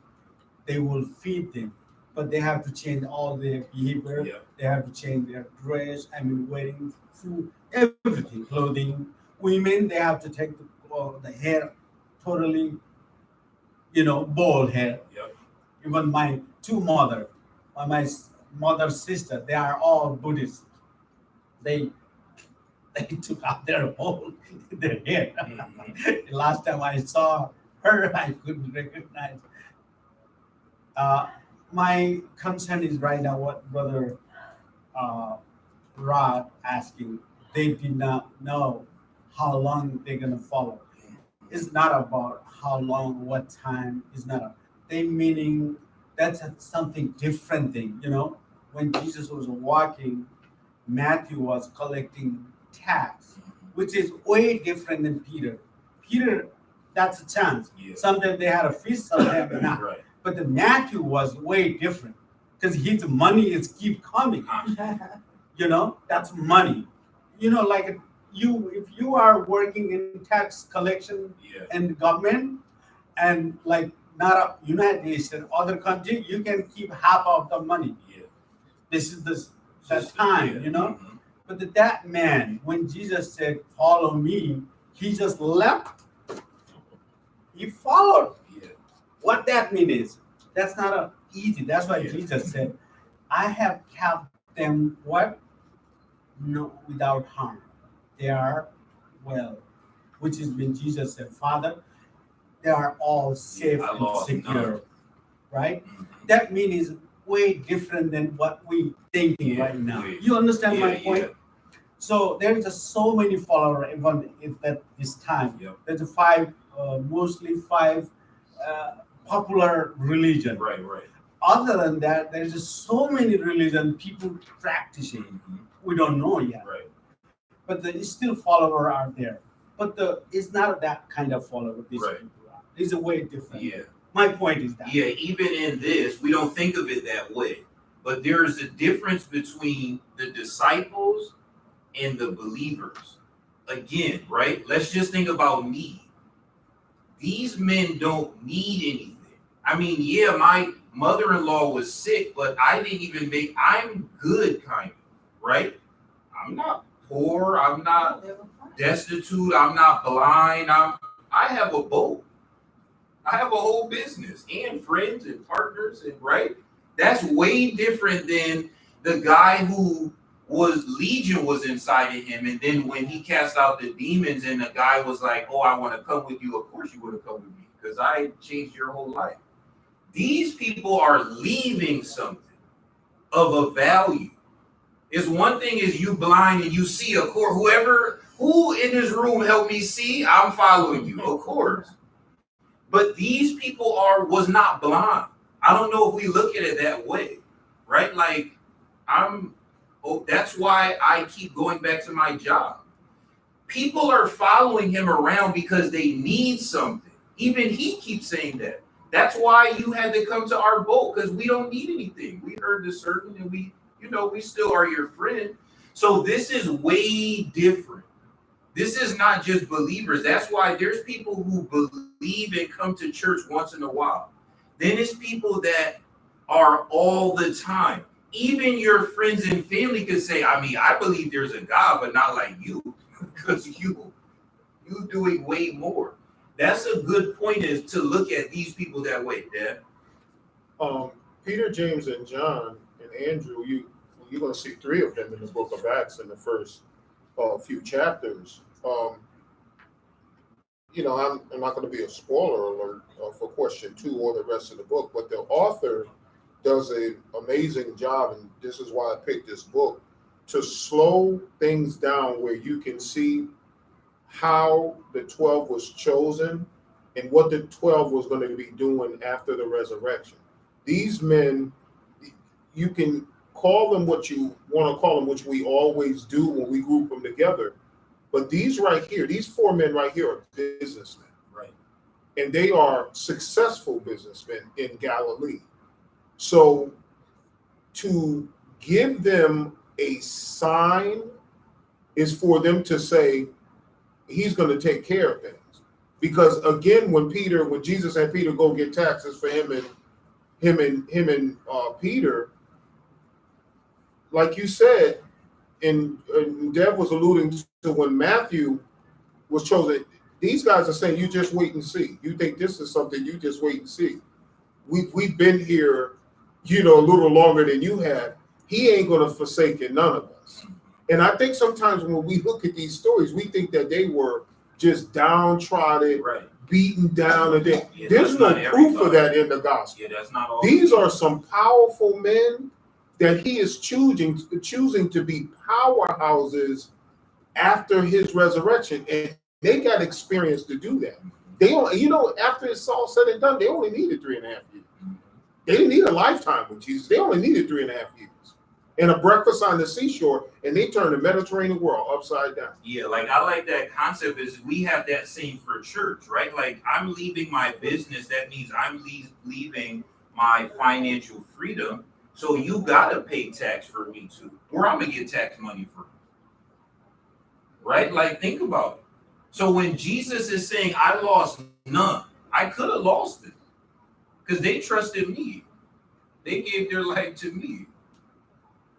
They will feed them, but they have to change all their behavior. Yeah. They have to change their dress. I mean, wearing food, everything, clothing. Women, they have to take the hair totally, bald hair. Yep. Even my two mother, my mother's sister, they are all Buddhists. They they took out their whole their hair. Mhm. Last time I saw her, I couldn't recognize. Uh, my concern is right now what Brother uh, Rod asking. They did not know how long they're gonna follow. It's not about how long, what time. It's not. They meaning that's something different thing. When Jesus was walking, Matthew was collecting tax, which is way different than Peter. Peter, that's a chance. Yeah. Sometimes they had a feast, sometimes not. Right. But the Matthew was way different because his money is keep coming. That's money. Like if you are working in tax collection Yeah. and government, and like not a United States, other country, you can keep half of the money. Yeah. This is that System, time, yeah. Mhm. But that man, when Jesus said, "Follow me," he just left. He followed. Yeah. What that means is that's not easy. That's why Yeah. Jesus said, "I have kept them what? No, without harm. They are well." Which is when Jesus said, "Father, they are all safe I and lost secure." none. Right? Mhm. That means way different than what we thinking Yeah, right now. way. You understand my Yeah, point? yeah. So there's just so many followers even if that this time. Yep. There's mostly five popular religion. Right. Right. Other than that, there's just so many religion people practicing. Mhm. We don't know yet, Right. but the still follower are there. But it's not that kind of follower. These Right. people are. It's a way different. Yeah. My point is that. Yeah, even in this, we don't think of it that way. But there's a difference between the disciples and the believers. Again, right? Let's just think about need. These men don't need anything. I mean, yeah, my mother-in-law was sick, but I didn't even I'm good, kind of, right? I'm not poor. I'm not destitute. I'm not blind. I have a boat. I have a whole business and friends and partners, and right. That's way different than the guy who was Legion was inside of him, and then when he cast out the demons, and the guy was like, "Oh, I want to come with you." Of course, you would have come with me because I changed your whole life. These people are leaving something of a value. It's one thing is you blind and you see a court. Who in this room helped me see? I'm following you, of course. But these people was not blind. I don't know if we look at it that way, right? Like that's why I keep going back to my job. People are following him around because they need something. Even he keeps saying that. That's why you had to come to our boat, because we don't need anything. We heard the sermon and we still are your friend. So this is way different. This is not just believers. That's why there's people who believe and come to church once in a while. Then it's people that are all the time. Even your friends and family could say, I mean, I believe there's a God, but not like you, because you doing way more. That's a good point, is to look at these people that way, Dad. Peter, James, and John, and Andrew, you're going to see three of them in the book of Acts in the first few chapters. I'm not going to be a spoiler alert for question 2 or the rest of the book, but the author does an amazing job, and this is why I picked this book, to slow things down where you can see how the 12 was chosen and what the 12 was going to be doing after the resurrection. These men, you can call them what you want to call them, which we always do when we group them together. But these right here, these 4 men right here are businessmen. Right. And they are successful businessmen in Galilee. So to give them a sign is for them to say, he's going to take care of things. Because again, when Jesus had Peter go get taxes for him and Peter, like you said, and Deb was alluding to when Matthew was chosen, these guys are saying, you just wait and see. You think this is something, you just wait and see. We've been here, a little longer than you have. He ain't going to forsake none of us. And I think sometimes when we look at these stories, we think that they were just downtrodden, Right. beaten down. And Yeah, there's that's no not proof of everybody. that in the gospel. Yeah, that's not all. These are some powerful men that he is choosing to be powerhouses after his resurrection. And they got experience to do that. They don't, after it's all said and done, they only needed 3.5 years. They didn't need a lifetime with Jesus. They only needed 3.5 years. And a breakfast on the seashore, and they turned the Mediterranean world upside down. Yeah, like I like that concept is we have that same for church, right? Like I'm leaving my business. That means I'm leaving my financial freedom. So you got to pay tax for me too, or I'm going to get tax money for me. Right? Like think about it. So when Jesus is saying, I lost none, I could have lost it because they trusted me. They gave their life to me.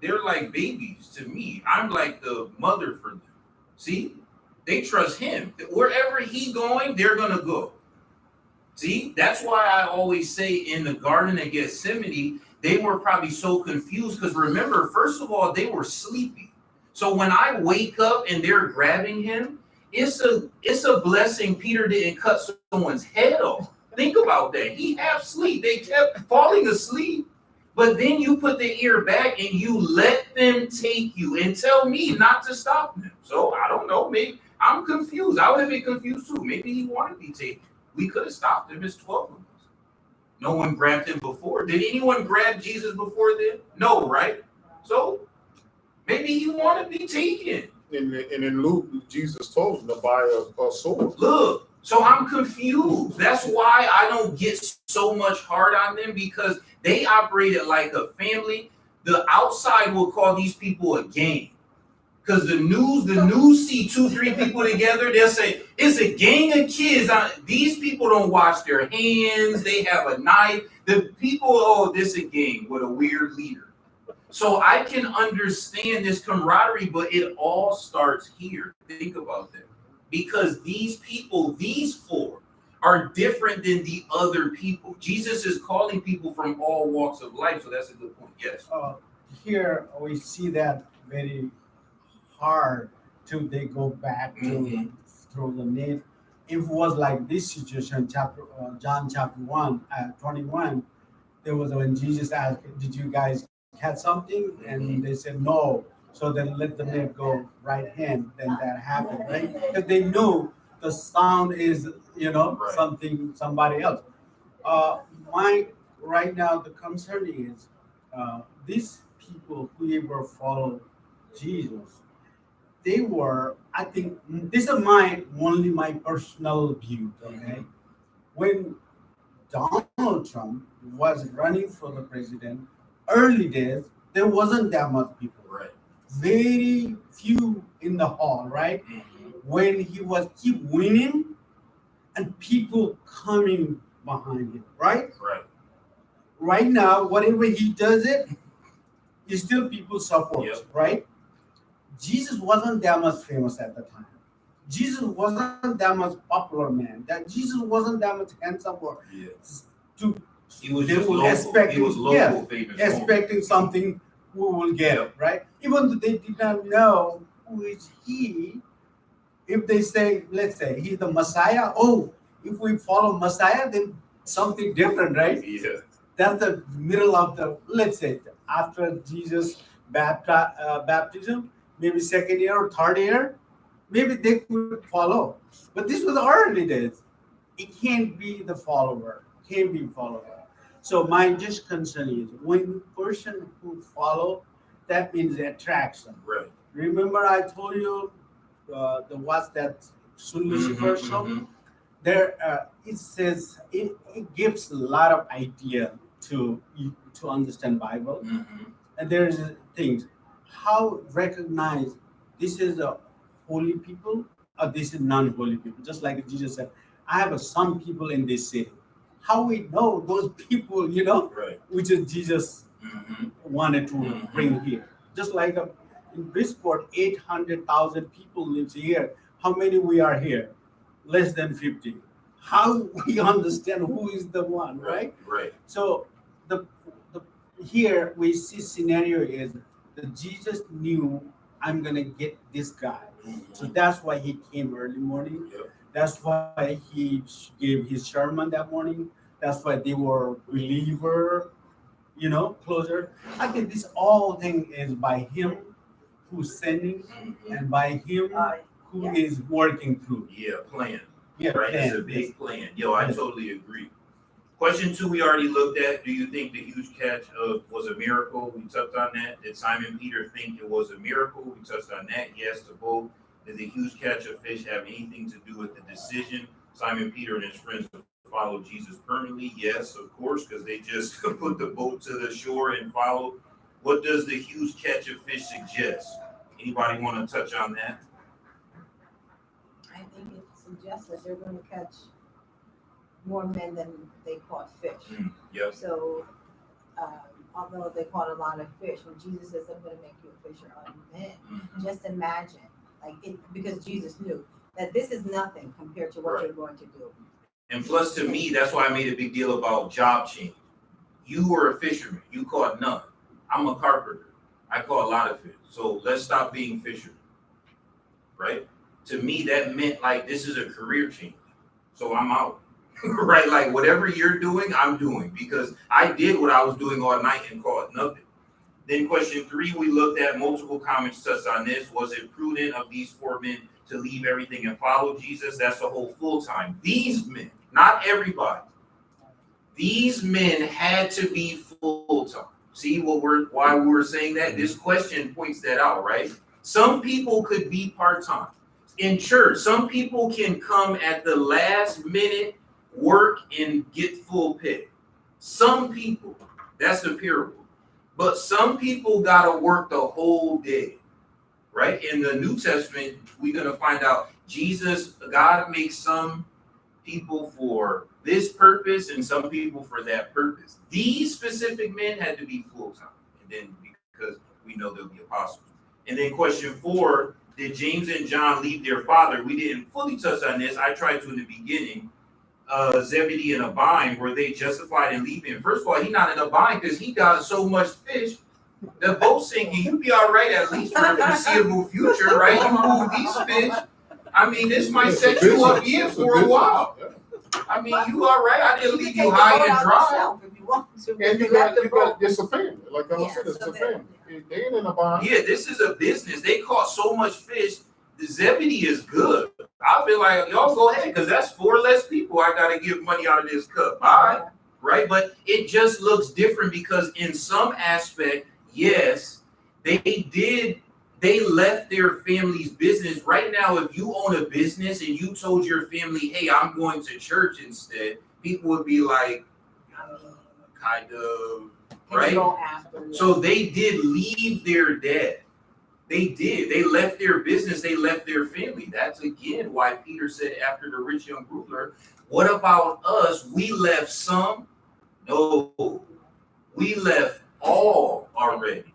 They're like babies to me. I'm like the mother for them. See, they trust him. Wherever he going, they're going to go. See, that's why I always say in the Garden of Gethsemane, they were probably so confused because remember, first of all, they were sleepy. So when I wake up and they're grabbing him, it's a blessing Peter didn't cut someone's head off. Think about that. He half asleep. They kept falling asleep. But then you put the ear back and you let them take you and tell me not to stop them. So I don't know. Maybe I'm confused. I would have been confused too. Maybe he wanted to be taken. We could have stopped him. It's 12 of us. No one grabbed him before. Did anyone grab Jesus before then? No, right? So maybe he wanted to be taken. And in Luke, Jesus told them to buy a sword. Look, so I'm confused. That's why I don't get so much hard on them because they operated like a family. The outside will call these people a gang. Because the news see 2-3 people together, they'll say, it's a gang of kids. These people don't wash their hands. They have a knife. The people, this is a gang with a weird leader. So I can understand this camaraderie, but it all starts here. Think about that. Because these people, these 4, are different than the other people. Jesus is calling people from all walks of life. So that's a good point. Yes. Here we see that very hard till they go back to through the net. If it was like this situation, John chapter 1, 21, there was when Jesus asked, did you guys catch something? And they said no. So then let the net go right hand. Then that happened, right? Because they knew the sound is, Right. somebody else. Right now, the concern is these people who ever followed Jesus, they were, I think, this is only my personal view, okay? When Donald Trump was running for the president, early days, there wasn't that much people. Right. Very few in the hall, right? When he was keep winning and people coming behind him, right? Right. Right now, whatever he does still people support, Yep. right? Jesus wasn't that much famous at the time. Jesus wasn't that much popular man. That Jesus wasn't that much handsome or Yeah. they He was just were local. expecting, He was local famous. expecting something we will get Yeah. it, right? Even though they did not know who is he. If they say, let's say he's the Messiah, oh, if we follow Messiah, then something different, right? Yeah. That's the middle of the, let's say, after Jesus' baptism, maybe second year or third year, maybe they could follow. But this was the early days. It can't be the follower, can't be follower. So my just concern is when person who follow, that means attraction. Right. Remember I told you the what's that Lucifer Mhm, show? mhm. There it says it gives a lot of idea to understand Bible, Mhm. and there's things how recognize this is a holy people or this is non-holy people. Just like Jesus said, I have some people in this city. How we know those people, Right. which is Jesus Mhm. wanted to Mhm. bring here. Just like in Bridgeport, 800,000 people lives here. How many we are here? Less than 50. How we understand who is the one, right? Right. So the here we see scenario is that Jesus knew I'm gonna get this guy. So Mhm. that's why he came early morning. Yep. That's why he gave his sermon that morning. That's why they were believer, closer. I think this all thing is by him who's sending Mhm. and by him who is working through. Yeah, plan. Yeah, Right. It's a plan, big yes. plan. Yo, I Yes. totally agree. Question 2 we already looked at. Do you think the huge catch was a miracle? We touched on that. Did Simon Peter think it was a miracle? We touched on that. Yes to both. Did the huge catch of fish have anything to do with the decision Simon Peter and his friends to follow Jesus permanently? Yes, of course, because they just put the boat to the shore and followed. What does the huge catch of fish suggest? Anybody want to touch on that? I think it suggests that they're gonna catch more men than they caught fish. Yep. So, although they caught a lot of fish, when Jesus says, I'm gonna make you a fisher of men, Mhm. just imagine, because Jesus knew that this is nothing compared to what Right. you're going to do. And plus, to me, that's why I made a big deal about job change. You were a fisherman. You caught none. I'm a carpenter. I caught a lot of fish. So let's stop being fishermen. Right? To me, that meant like this is a career change. So I'm out. Right? Like whatever you're doing, I'm doing because I did what I was doing all night and caught nothing. Then question 3, we looked at multiple comments touched on this. Was it prudent of these 4 men to leave everything and follow Jesus? That's the whole full time. These men, not everybody. These men had to be full time. See why we're saying that? This question points that out, right? Some people could be part time. In church, some people can come at the last minute, work and get full pay. Some people, that's the parable. But some people gotta work the whole day, right? In the New Testament, we're gonna find out God makes some people for this purpose and some people for that purpose. These specific men had to be full time, and then because we know they'll be apostles. And then question 4, did James and John leave their father? We didn't fully touch on this. I tried to in the beginning. Zebedee and a bind, were they justified in leaving? First of all, he's not in a bind because he got so much fish. The boat sinking, you be all right at least for the foreseeable future, right? You move these fish. I mean, this might set you up here for a while. I mean, you all right? I didn't leave you high and dry. If you want to. And you got, it's a family. Like I said, it's a family. They ain't in a bond. Yeah, this is a business. They caught so much fish. The Zebedee is good. I'll be like, y'all go ahead, because that's 4 less people I gotta give money out of this cup. All right, right? But it just looks different because in some aspect, yes, they left their family's business. Right now, if you own a business and you told your family, hey, I'm going to church instead, people would be like, kind of, right? So they did leave their dad. They did. They left their business. They left their family. That's again why Peter said after the rich young ruler, what about us? We left some? No, we left all already.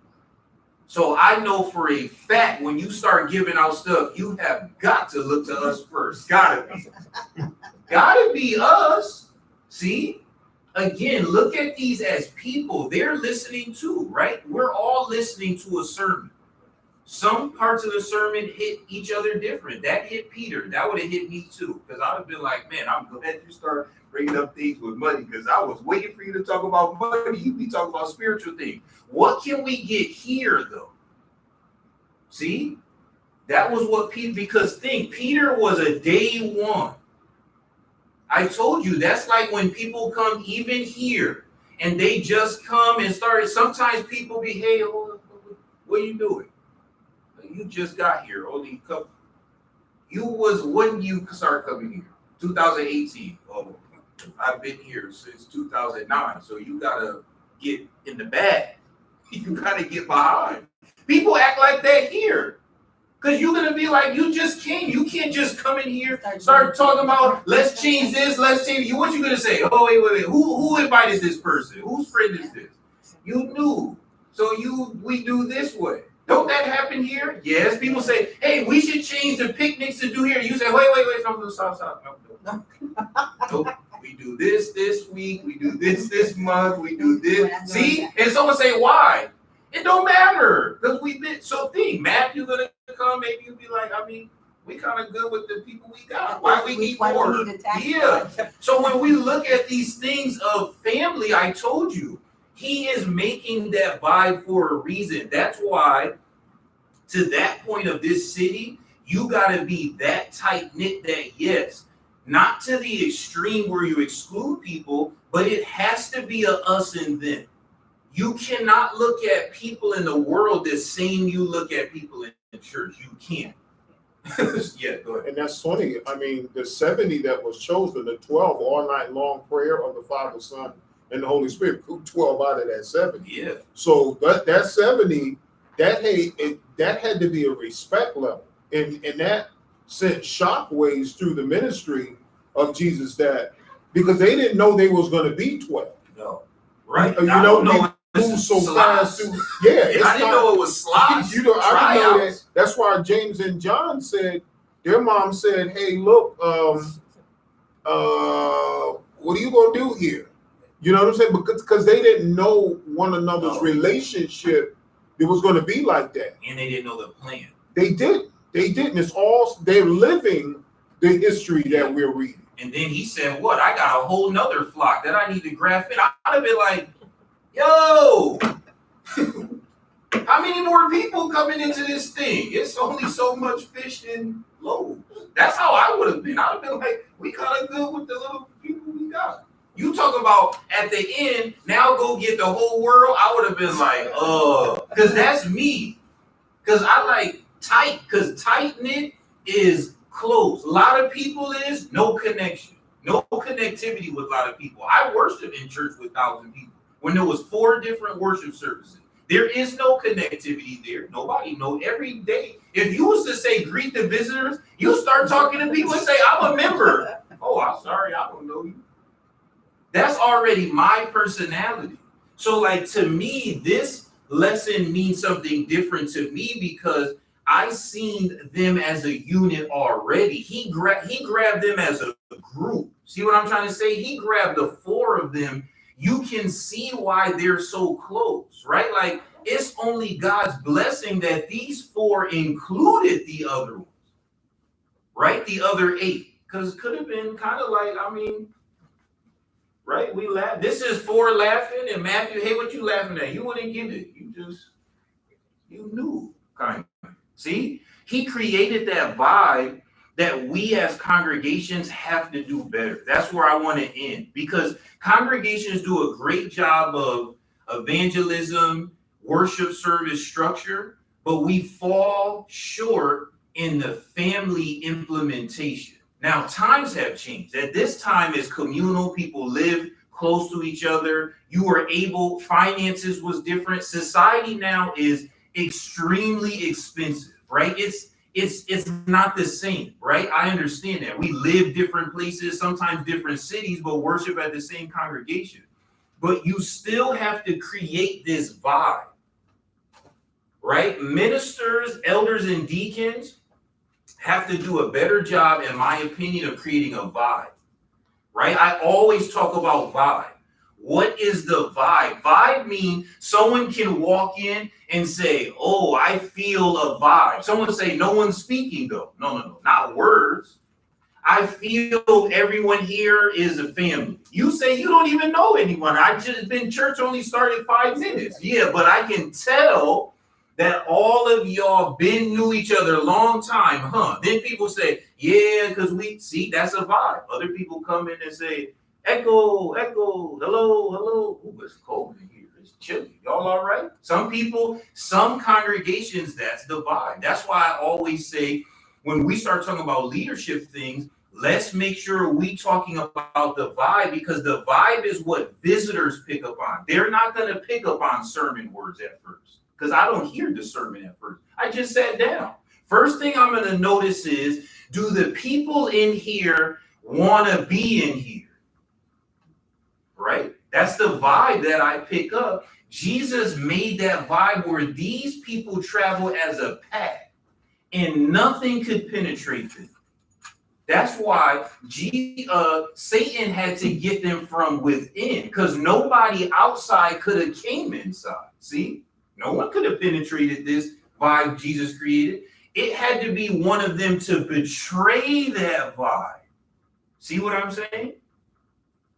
So I know for a fact when you start giving out stuff, you have got to look to us first. Gotta be us. See? Again, look at these as people. They're listening too, right? We're all listening to a sermon. some parts of the sermon hit each other different. That hit Peter. That would have hit me too. Because I would have been like, man, I'm glad you start bringing up things with money. Because I was waiting for you to talk about money. You be talking about spiritual things. What can we get here, though? See? That was what Peter, because think, Peter was a day one. I told you, that's like when people come even here and they just come and start. Sometimes people be, hey, what are you doing? You just got here. Only couple. You was when you start coming here, 2018. Oh, I've been here since 2009. So you gotta get in the bag. You gotta get behind. People act like that here. Because you're going to be like, you just came. You can't just come in here, start talking about, let's change this, let's change you. What you going to say? Oh, wait. Who invited this person? Whose friend is this? You knew. So we do this way. Don't that happen here? Yes. People say, hey, we should change the picnics to do here. You say, wait. No, stop. No. Nope. We do this week. We do this month. We do this. See? And someone say, why? It don't matter. Because we did. So think, Matthew going to come, maybe you'll be like, I mean, we kind of good with the people we got. Why we need more? Yeah. So when we look at these things of family, I told you, he is making that vibe for a reason. That's why, to that point of this city, you got to be that tight-knit that, yes, not to the extreme where you exclude people, but it has to be a us and them. You cannot look at people in the world the same you look at people in church. You can't. Yeah, go ahead. And that's funny. I mean, the 70 that was chosen, the 12 all night long prayer of the Father, Son, and the Holy Spirit, 12 out of that 70. Yeah. So that 70, that had to be a respect level. And that sent shockwaves through the ministry of Jesus, that because they didn't know they was going to be 12. No. Right. You know, move so fast. I didn't know it was slots. I didn't know that. That's why James and John said, their mom said, hey, look, what are you going to do here? You know what I'm saying? Because they didn't know one another's relationship. It was going to be like that. And they didn't know the plan. They didn't. It's all, they're living the history that we're reading. And then he said, what? I got a whole nother flock that I need to graph in. I'd have been like, yo, how many more people coming into this thing? It's only so much fish and loaves. That's how I would have been. I would have been like, we kind of good with the little people we got. You talk about at the end, now go get the whole world. I would have been like, because that's me. Because I like tight, because tight-knit is close. A lot of people is no connection, no connectivity with a lot of people. I worship in church with 1,000 people. When there was 4 different worship services, there is no connectivity there. Nobody know every day. If you was to say greet the visitors, you start talking to people and say, I'm a member. Oh, I'm sorry, I don't know you. That's already my personality. So like, to me, this lesson means something different to me because I seen them as a unit already. He grabbed them as a group. See what I'm trying to say? He grabbed the 4 of them. You can see why they're so close, right? Like, it's only God's blessing that these 4 included the other ones, right? The other 8, because it could have been kind of like, I mean, right? We laugh. This is 4 laughing, and Matthew, hey, what you laughing at? You wouldn't get it. You knew, kind of. See? He created that vibe that we as congregations have to do better. That's where I want to end, because congregations do a great job of evangelism, worship service structure, but we fall short in the family implementation. Now, times have changed. At this time, it's communal. People live close to each other. You were able, finances was different. Society now is extremely expensive, right? It's not the same, right? I understand that. We live different places, sometimes different cities, but worship at the same congregation. But you still have to create this vibe, right? Ministers, elders, and deacons have to do a better job, in my opinion, of creating a vibe, right? I always talk about vibe. What is the vibe? Vibe means someone can walk in and say, oh, I feel a vibe. Someone say, no one's speaking though. No, not words. I feel everyone here is a family. You say you don't even know anyone. I just been church only started 5 minutes. Yeah, but I can tell that all of y'all knew each other a long time, huh? Then people say, yeah, because we see that's a vibe. Other people come in and say, echo, hello. Ooh, it's cold in here. It's chilly. Y'all all right? Some people, some congregations, that's the vibe. That's why I always say, when we start talking about leadership things, let's make sure we talking about the vibe, because the vibe is what visitors pick up on. They're not going to pick up on sermon words at first, because I don't hear the sermon at first. I just sat down. First thing I'm going to notice is, do the people in here want to be in here? Right? That's the vibe that I pick up. Jesus made that vibe where these people travel as a pack, and nothing could penetrate them. That's why Satan had to get them from within, because nobody outside could have came inside. See, no one could have penetrated this vibe Jesus created. It had to be one of them to betray that vibe. See what I'm saying?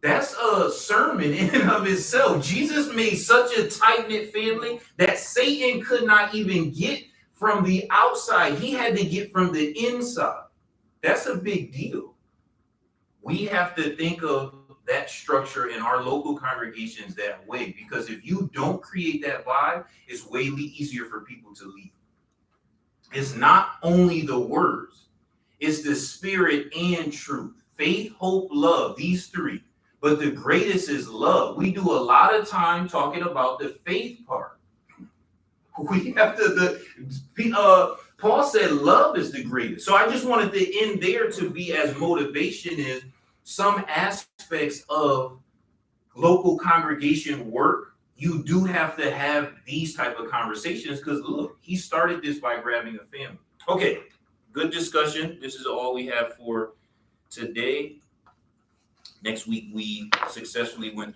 That's a sermon in and of itself. Jesus made such a tight-knit family that Satan could not even get from the outside. He had to get from the inside. That's a big deal. We have to think of that structure in our local congregations that way, because if you don't create that vibe, it's way easier for people to leave. It's not only the words, it's the spirit and truth. Faith, hope, love, these 3. But the greatest is love. We do a lot of time talking about the faith part. We have to, Paul said love is the greatest. So I just wanted to end there to be as motivation is some aspects of local congregation work. You do have to have these type of conversations, because look, he started this by grabbing a family. Okay, good discussion. This is all we have for today. Next week, we successfully went through